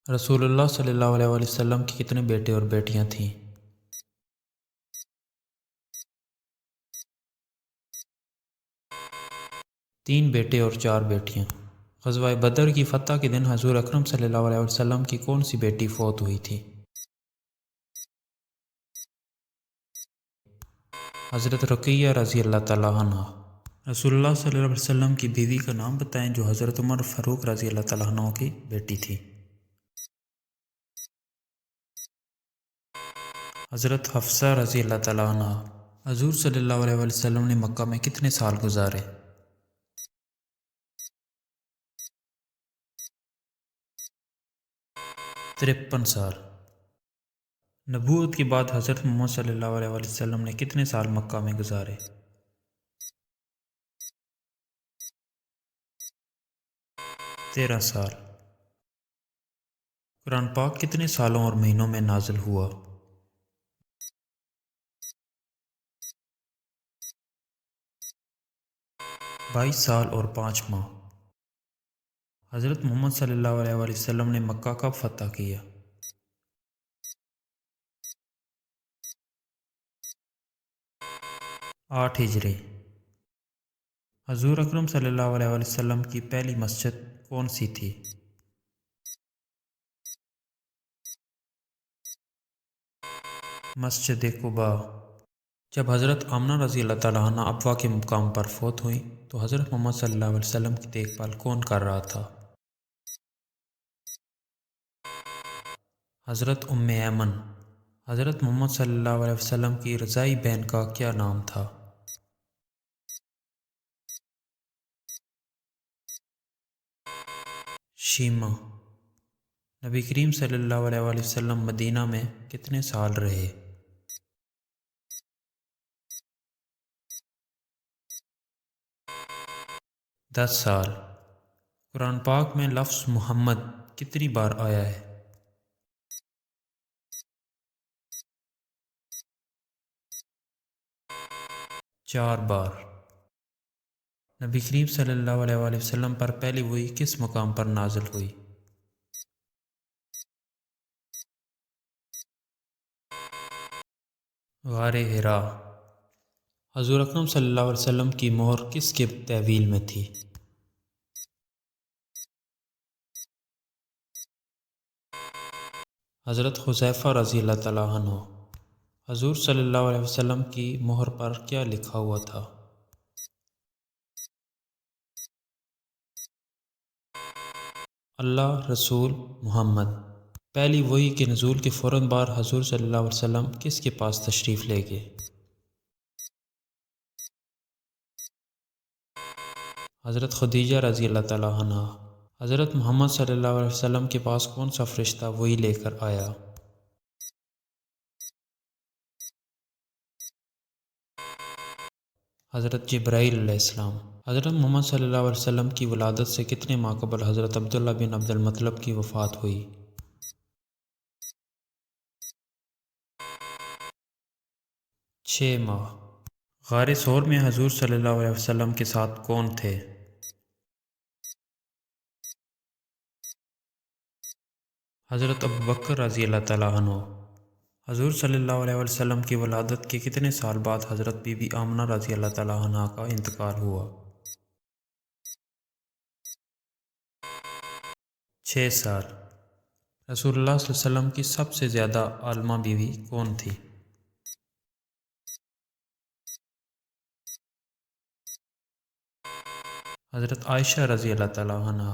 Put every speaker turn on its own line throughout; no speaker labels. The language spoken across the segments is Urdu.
رسول اللہ صلی اللہ علیہ وسلم کے کتنے بیٹے اور بیٹیاں تھیں؟ 3 بیٹے اور 4 بیٹیاں۔ غزوہ بدر کی فتح کے دن حضور اکرم صلی اللہ علیہ وسلم کی کون سی بیٹی فوت ہوئی تھی؟ حضرت رقیہ رضی اللہ تعالیٰ عنہ۔ رسول اللہ صلی اللہ علیہ وسلم کی بیوی کا نام بتائیں جو حضرت عمر فاروق رضی اللہ تعالیٰ عنہ کی بیٹی تھی۔ حضرت حفصہ رضی اللہ تعالیٰ عنہ۔ حضور صلی اللہ علیہ وسلم نے مکہ میں کتنے سال گزارے؟ 53 سال۔ نبوت کے بعد حضرت محمد صلی اللہ علیہ وسلم نے کتنے سال مکہ میں گزارے؟ 13 سال۔ قرآن پاک کتنے سالوں اور مہینوں میں نازل ہوا؟ 22 سال اور 5 ماہ۔ حضرت محمد صلی اللہ علیہ وسلم نے مکہ کب فتح کیا؟ 8 ہجری۔ حضور اکرم صلی اللہ علیہ وسلم کی پہلی مسجد کون سی تھی؟ مسجد قباء۔ جب حضرت آمنہ رضی اللہ تعالیٰ عنہ ابوا کے مقام پر فوت ہوئیں تو حضرت محمد صلی اللہ علیہ وسلم کی دیکھ بھال کون کر رہا تھا؟ حضرت ام ایمن۔ حضرت محمد صلی اللہ علیہ وسلم کی رضائی بہن کا کیا نام تھا؟ شیمہ۔ نبی کریم صلی اللہ علیہ وسلم مدینہ میں کتنے سال رہے؟ 10 سال۔ قرآن پاک میں لفظ محمد کتنی بار آیا ہے؟ 4 بار۔ نبی کریم صلی اللہ علیہ وسلم پر پہلی وحی کس مقام پر نازل ہوئی؟ غار حرا۔ حضور اکرم صلی اللہ علیہ وسلم کی مہر کس کے تحویل میں تھی؟ حضرت حذیفہ رضی اللہ تعالیٰ عنہ۔ حضور صلی اللہ علیہ وسلم کی مہر پر کیا لکھا ہوا تھا؟ اللہ، رسول، محمد۔ پہلی وحی کے نزول کے فوراً بعد حضور صلی اللہ علیہ وسلم کس کے پاس تشریف لے گئے؟ حضرت خدیجہ رضی اللہ تعالیٰ عنہ۔ حضرت محمد صلی اللہ علیہ وسلم کے پاس کون سا فرشتہ وحی لے کر آیا؟ حضرت جبرائیل علیہ السلام۔ حضرت محمد صلی اللہ علیہ وسلم کی ولادت سے کتنے ماہ قبل حضرت عبداللہ بن عبد المطلب کی وفات ہوئی؟ 6 ماہ۔ غار ثور میں حضور صلی اللہ علیہ وسلم کے ساتھ کون تھے؟ حضرت ابوبکر رضی اللہ تعالیٰ عنہ۔ حضور صلی اللہ علیہ وسلم کی ولادت کے کتنے سال بعد حضرت بی بی آمنہ رضی اللہ تعالیٰ عنہ کا انتقال ہوا؟ 6 سال۔ رسول اللہ صلی اللہ علیہ وسلم کی سب سے زیادہ عالمہ بیوی کون تھی؟ حضرت عائشہ رضی اللہ تعالیٰ عنہ۔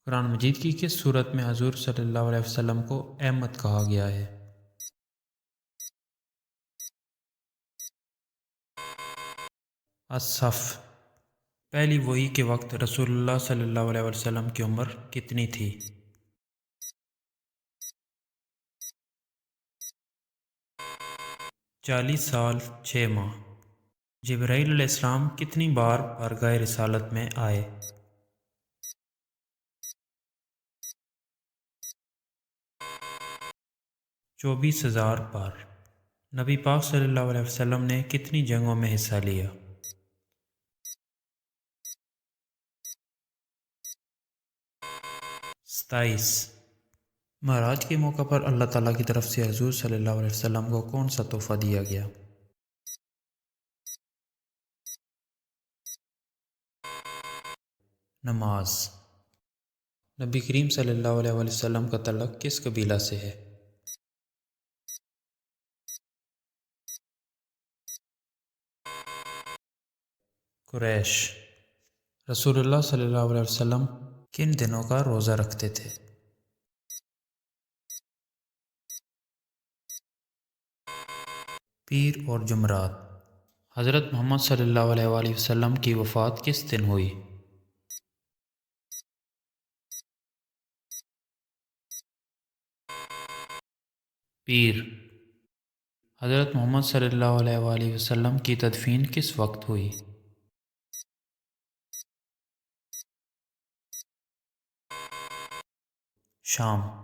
قرآن مجید کی کس صورت میں حضور صلی اللہ علیہ وسلم کو احمد کہا گیا ہے؟ الصف۔ پہلی وحی کے وقت رسول اللہ صلی اللہ علیہ وسلم کی عمر کتنی تھی؟ 40 سال 6 ماہ۔ جبرائیل علیہ السلام کتنی بار بارگاہ رسالت میں آئے؟ 24,000 بار۔ نبی پاک صلی اللہ علیہ وسلم نے کتنی جنگوں میں حصہ لیا؟ 27۔ معراج کے موقع پر اللہ تعالیٰ کی طرف سے حضور صلی اللہ علیہ وسلم کو کون سا تحفہ دیا گیا؟ نماز۔ نبی کریم صلی اللہ علیہ وسلم کا تعلق کس قبیلہ سے ہے؟ قریش۔ رسول اللہ صلی اللہ علیہ وسلم کن دنوں کا روزہ رکھتے تھے؟ پیر اور جمعرات۔ حضرت محمد صلی اللہ علیہ وآلہ وسلم کی وفات کس دن ہوئی؟ پیر۔ حضرت محمد صلی اللہ علیہ وآلہ وسلم کی تدفین کس وقت ہوئی؟ شام۔